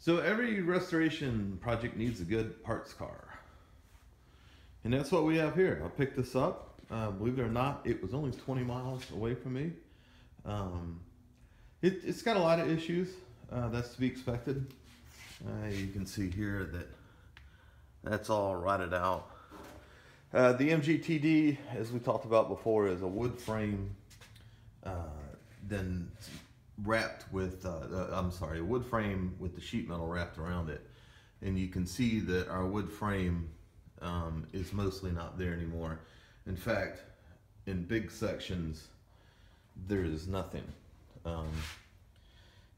So every restoration project needs a good parts car. And that's what we have here. I picked this up. Believe it or not, it was only 20 miles away from me. It's got a lot of issues. That's to be expected. You can see here that that's all rotted out. The MGTD, as we talked about before, is a wood frame, then wrapped with, a wood frame with the sheet metal wrapped around it. And you can see that our wood frame is mostly not there anymore. In fact, in big sections, there is nothing.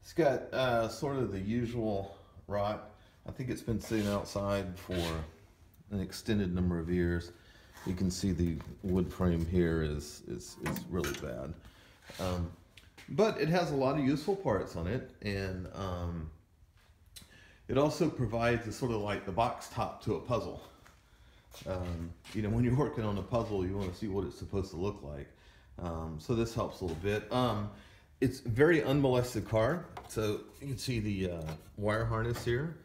It's got sort of the usual rot. I think it's been sitting outside for an extended number of years. You can see the wood frame here is really bad. But it has a lot of useful parts on it, and it also provides a sort of like the box top to a puzzle. You know, when you're working on a puzzle, you want to see what it's supposed to look like. So this helps a little bit. It's a very unmolested car. So you can see the wire harness here,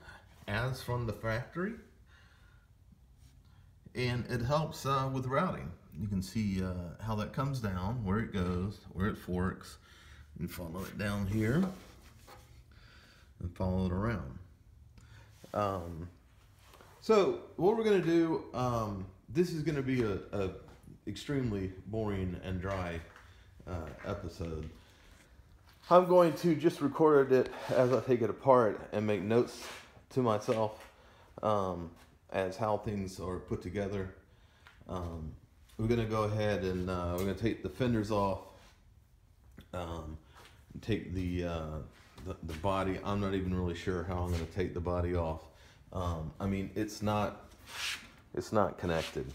as from the factory. And it helps with routing. You can see how that comes down, where it goes, where it forks. You follow it down here and follow it around. So what we're going to do, this is going to be a extremely boring and dry episode. I'm going to just record it as I take it apart and make notes to myself as how things are put together. We're going to go ahead and we're going to take the fenders off, take the body. I'm not even really sure how I'm going to take the body off. I mean, it's not connected.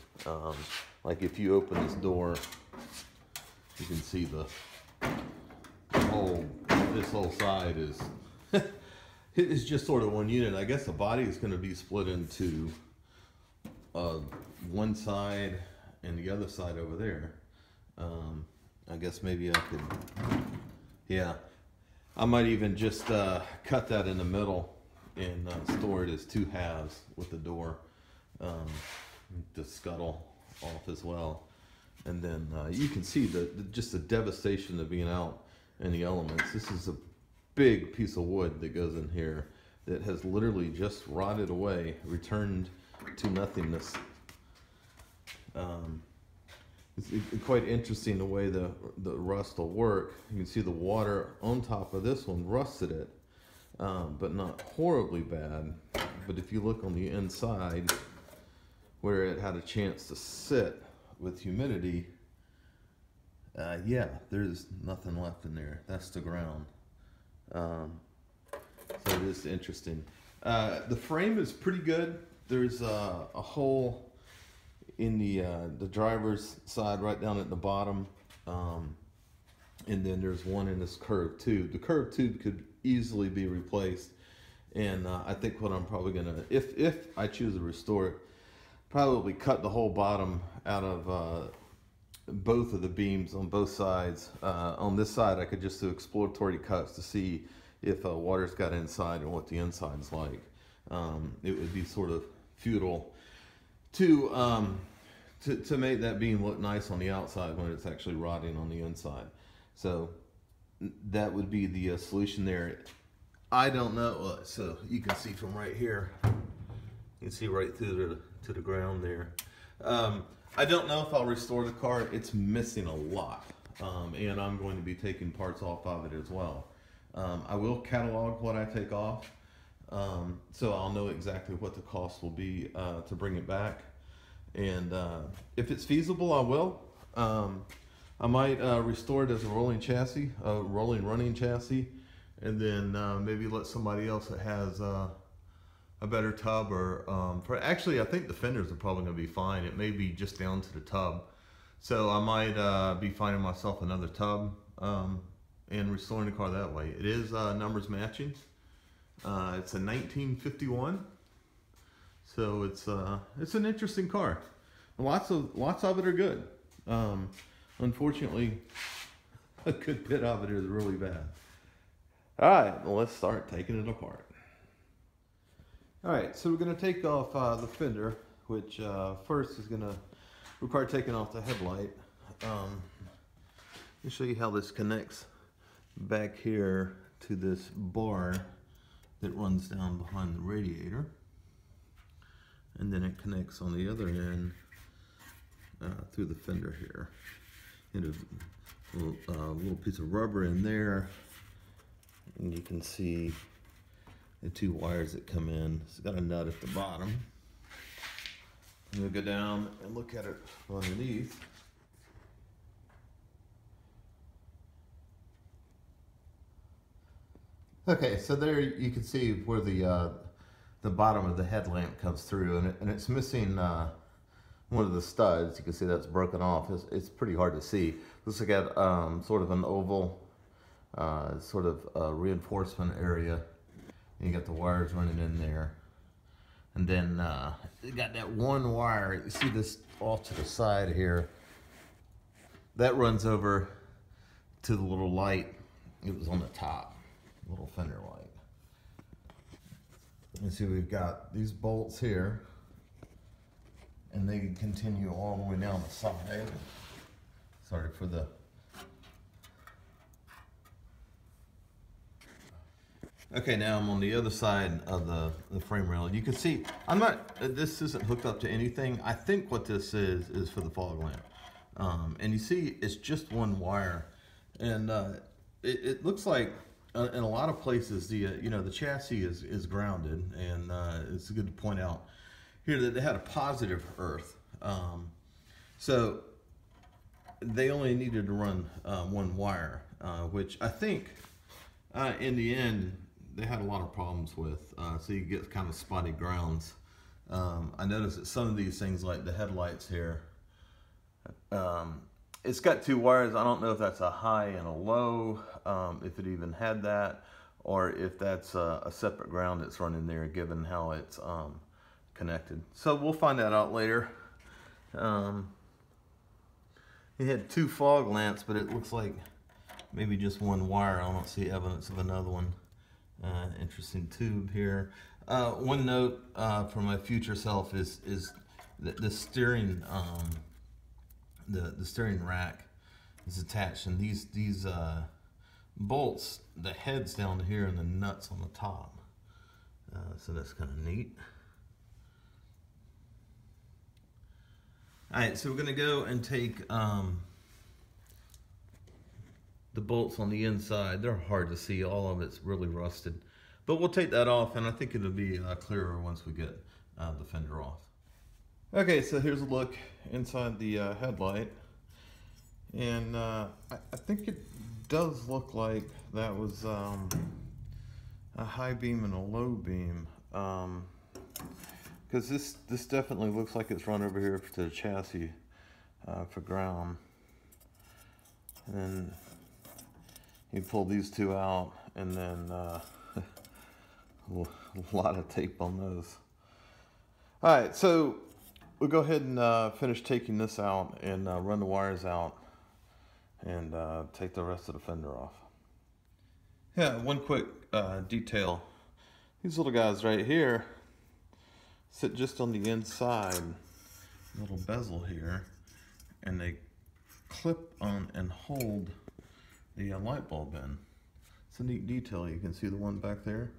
Like if you open this door, you can see this whole side is it's just sort of one unit. I guess the body is going to be split into one side and the other side over there. I guess maybe I could, yeah, I might even just cut that in the middle and store it as two halves with the door to scuttle off as well. And then you can see just the devastation of being out in the elements. This is a big piece of wood that goes in here that has literally just rotted away, returned to nothingness. It's quite interesting the way the rust will work. You can see the water on top of this one rusted it, but not horribly bad. But if you look on the inside where it had a chance to sit with humidity, yeah, there's nothing left in there. That's the ground. So it is interesting. The frame is pretty good. There's a hole in the driver's side right down at the bottom, and then there's one in this curved tube. The curved tube could easily be replaced, and I think what I'm probably gonna, if I choose to restore it, probably cut the whole bottom out of both of the beams on both sides. On this side, I could just do exploratory cuts to see if water's got inside and what the inside's like. It would be sort of futile to make that beam look nice on the outside when it's actually rotting on the inside. So that would be the solution there. I don't know. So you can see from right here, you can see right through to the ground there. I don't know if I'll restore the car. It's missing a lot, and I'm going to be taking parts off of it as well. I will catalog what I take off, so I'll know exactly what the cost will be to bring it back. And if it's feasible, I will. I might restore it as a rolling chassis, a rolling running chassis, and then maybe let somebody else that has a better tub, or actually I think the fenders are probably going to be fine. It may be just down to the tub, so I might be finding myself another tub and restoring the car that way. It is numbers matching. It's a 1951, so it's an interesting car. Lots of it are good. Unfortunately, a good bit of it is really bad. All right, well, let's start taking it apart. All right, so we're going to take off the fender, which first is going to require taking off the headlight. Let me show you how this connects back here to this bar that runs down behind the radiator. And then it connects on the other end through the fender here. And a little piece of rubber in there. And you can see the two wires that come in. It's got a nut at the bottom. And we'll go down and look at it underneath. Okay, so there you can see where the bottom of the headlamp comes through, and it's missing one of the studs. You can see that's broken off. It's pretty hard to see. Looks like it sort of an oval, sort of reinforcement area. And you got the wires running in there, and then you got that one wire. You see this off to the side here. That runs over to the little light. It was on the top, little fender light. You see we've got these bolts here, and they continue all the way down the side. Sorry for the... Okay, now I'm on the other side of the frame rail. You can see, this isn't hooked up to anything. I think what this is for the fog lamp. And you see, it's just one wire. And it looks like, in a lot of places, the chassis is grounded, and it's good to point out here that they had a positive earth. So they only needed to run one wire, which I think in the end they had a lot of problems with. So you get kind of spotty grounds. I noticed that some of these things, like the headlights here, it's got two wires. I don't know if that's a high and a low, if it even had that, or if that's a separate ground that's running there, given how it's connected. So we'll find that out later. It had two fog lamps, but it looks like maybe just one wire. I don't see evidence of another one. Interesting tube here. One note for my future self is that the steering the steering rack is attached, and these bolts, the head's down here and the nuts on the top. So that's kind of neat. All right, so we're gonna go and take the bolts on the inside. They're hard to see. All of it's really rusted, but we'll take that off, and I think it'll be clearer once we get the fender off. Okay, so here's a look inside the headlight, and I think it does look like that was a high beam and a low beam, because this definitely looks like it's run over here to the chassis for ground. And then you pull these two out, and then a lot of tape on those. All right, so we'll go ahead and finish taking this out and run the wires out and take the rest of the fender off. Yeah, one quick detail. These little guys right here sit just on the inside, little bezel here, and they clip on and hold the light bulb in. It's a neat detail. You can see the one back there.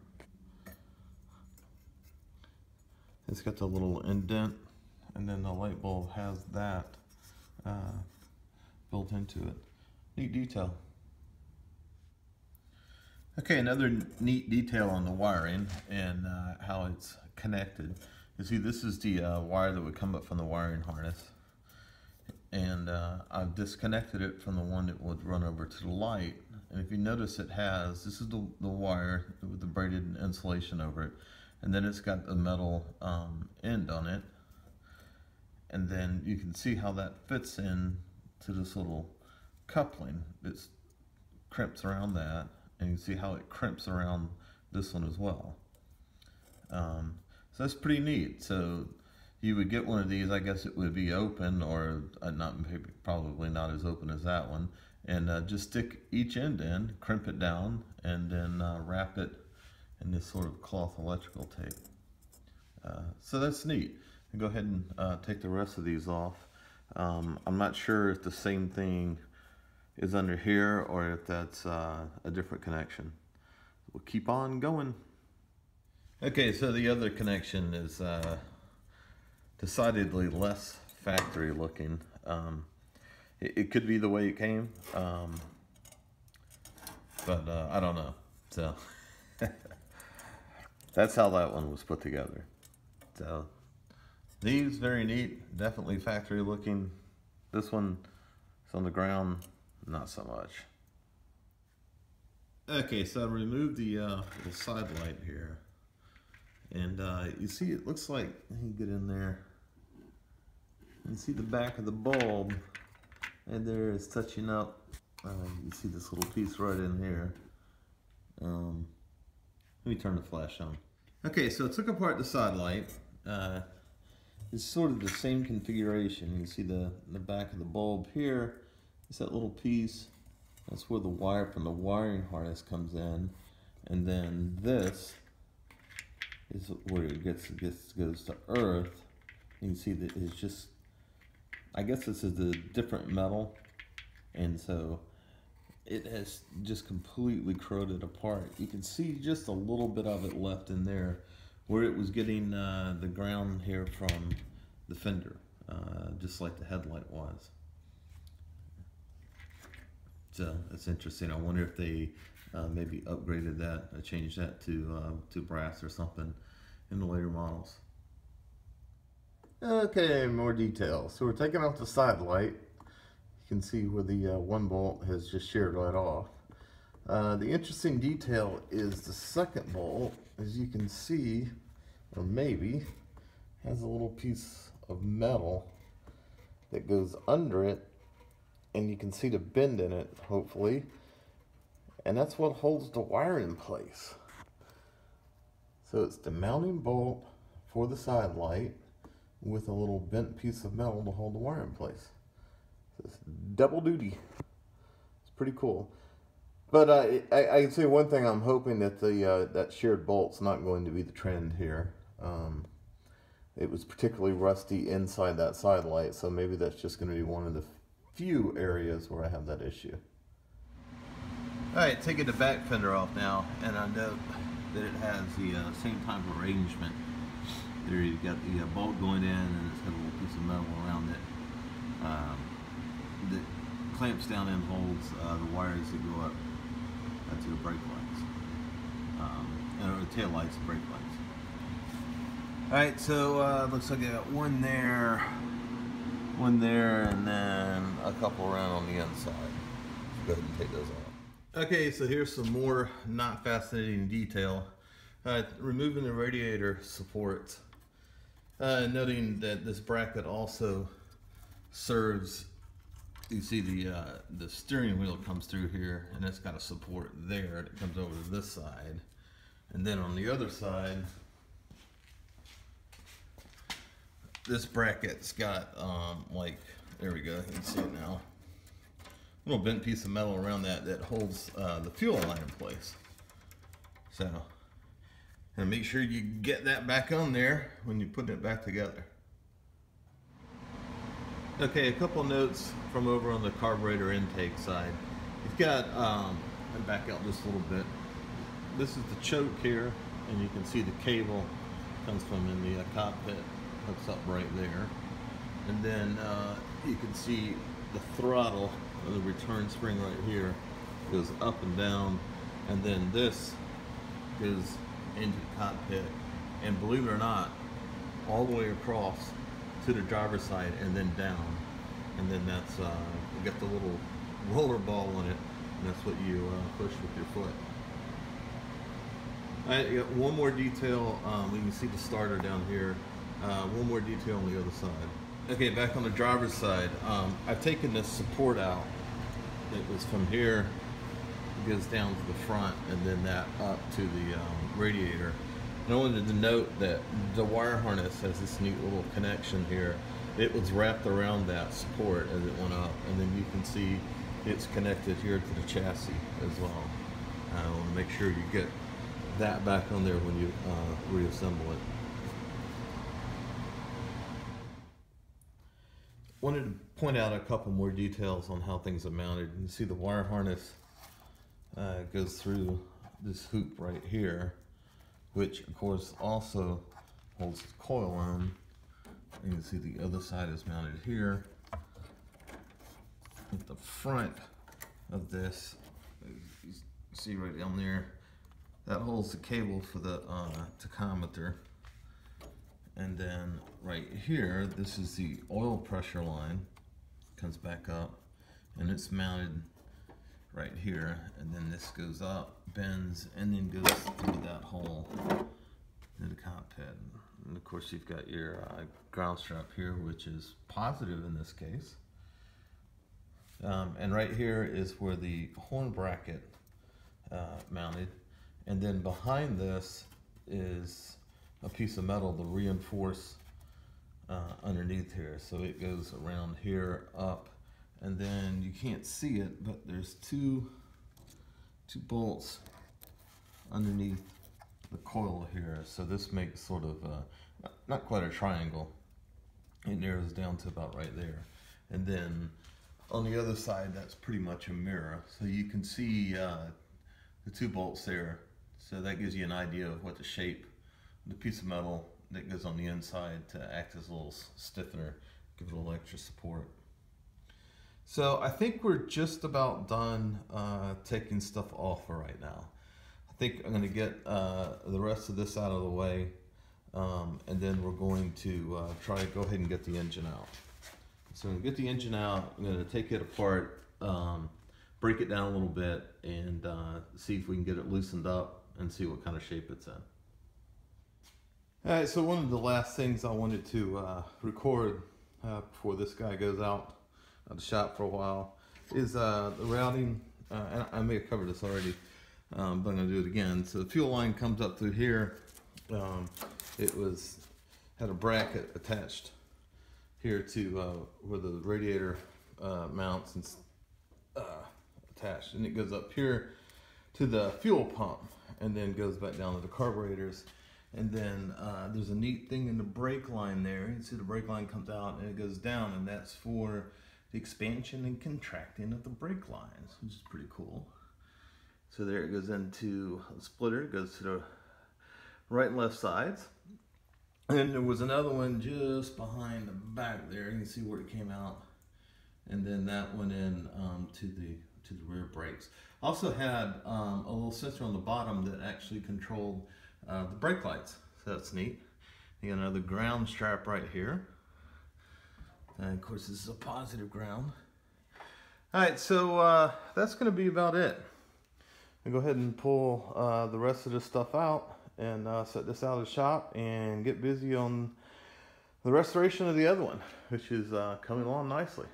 It's got the little indent, and then the light bulb has that built into it. Neat detail. Okay, another neat detail on the wiring and how it's connected. You see, this is the wire that would come up from the wiring harness, and I've disconnected it from the one that would run over to the light. And if you notice, it has, this is the wire with the braided insulation over it, and then it's got the metal end on it, and then you can see how that fits in to this little coupling. It crimps around that, and you can see how it crimps around this one as well. So that's pretty neat. So you would get one of these, I guess it would be open, or probably not as open as that one, and just stick each end in, crimp it down, and then wrap it in this sort of cloth electrical tape. So that's neat. Go ahead and take the rest of these off. I'm not sure if the same thing is under here or if that's a different connection. We'll keep on going. Okay, so the other connection is decidedly less factory looking. It could be the way it came, but I don't know. So that's how that one was put together. So these, very neat, definitely factory looking. This one is on the ground, not so much. Okay, so I removed the side light here, and you see it looks like, you get in there, you see the back of the bulb, and there is touching up. You see this little piece right in here. Let me turn the flash on. Okay, so I took apart the side light. It's sort of the same configuration. You see the back of the bulb here. It's that little piece. That's where the wire from the wiring harness comes in, and then this is where it goes to earth. You can see that it's just, I guess this is a different metal, and so it has just completely corroded apart. You can see just a little bit of it left in there where it was getting the ground here from the fender, just like the headlight was. So it's interesting. I wonder if they maybe upgraded that, changed that to brass or something in the later models. Okay, more details. So we're taking off the side light. You can see where the one bolt has just sheared right off. The interesting detail is the second bolt, as you can see, or maybe, has a little piece of metal that goes under it, and you can see the bend in it, hopefully, and that's what holds the wire in place. So it's the mounting bolt for the side light with a little bent piece of metal to hold the wire in place. So it's double duty. It's pretty cool. But I can say one thing. I'm hoping that that sheared bolt's not going to be the trend here. It was particularly rusty inside that side light, so maybe that's just going to be one of the few areas where I have that issue. Alright, taking the back fender off now, and I note that it has the same type of arrangement. There you've got the bolt going in, and it's got a little piece of metal around it that clamps down and holds the wires that go up to the brake lights, or the tail lights and brake lights. Alright, so looks like I got one there, and then a couple around on the inside. Let's go ahead and take those off. Okay, so here's some more not fascinating detail. Removing the radiator supports. Noting that this bracket also serves, you see the steering wheel comes through here, and it's got a support there that comes over to this side. And then on the other side, this bracket's got like, there we go, you can see it now, a little bent piece of metal around that holds the fuel line in place. So, and make sure you get that back on there when you put it back together. Okay, a couple notes from over on the carburetor intake side. You've got, and back out just a little bit. This is the choke here, and you can see the cable comes from in the cockpit, hooks up right there. And then you can see the throttle of the return spring right here goes up and down, and then this goes into the cockpit, and believe it or not, all the way across to the driver's side and then down, and then that's you got the little roller ball on it, and that's what you push with your foot. I got one more detail. You can see the starter down here. One more detail on the other side. Okay, back on the driver's side, I've taken this support out. It was from here, it goes down to the front, and then that up to the radiator. And I wanted to note that the wire harness has this neat little connection here. It was wrapped around that support as it went up, and then you can see it's connected here to the chassis as well. I want to make sure you get that back on there when you reassemble it. wanted to point out a couple more details on how things are mounted. You see the wire harness goes through this hoop right here, which of course also holds the coil on. You can see the other side is mounted here. At the front of this, you see right down there, that holds the cable for the tachometer. And then right here, this is the oil pressure line. Comes back up, and it's mounted right here. And then this goes up, bends, and then goes through that hole in the cockpit. And of course, you've got your ground strap here, which is positive in this case. And right here is where the horn bracket mounted. And then behind this is a piece of metal to reinforce underneath here. So it goes around here, up, and then you can't see it, but there's two bolts underneath the coil here. So this makes sort of not quite a triangle. It narrows down to about right there. And then on the other side, that's pretty much a mirror. So you can see the two bolts there. So that gives you an idea of what the shape, the piece of metal that goes on the inside to act as a little stiffener, give it a little extra support. So I think we're just about done taking stuff off for right now. I think I'm going to get the rest of this out of the way, and then we're going to try to go ahead and get the engine out. So I'm going to get the engine out, I'm going to take it apart, break it down a little bit, and see if we can get it loosened up and see what kind of shape it's in. Alright, so one of the last things I wanted to record before this guy goes out of the shop for a while is the routing, and I may have covered this already, but I'm going to do it again. So the fuel line comes up through here. It had a bracket attached here to where the radiator mounts and attached, and it goes up here to the fuel pump and then goes back down to the carburetors. And then there's a neat thing in the brake line there. You can see the brake line comes out and it goes down, and that's for the expansion and contracting of the brake lines, which is pretty cool. So there it goes into the splitter, it goes to the right and left sides. And there was another one just behind the back there. You can see where it came out. And then that went in to the rear brakes. Also had a little sensor on the bottom that actually controlled the brake lights. So that's neat. You got another ground strap right here. And of course this is a positive ground. Alright, so that's going to be about it. I'll go ahead and pull the rest of this stuff out and set this out of the shop and get busy on the restoration of the other one, which is coming along nicely.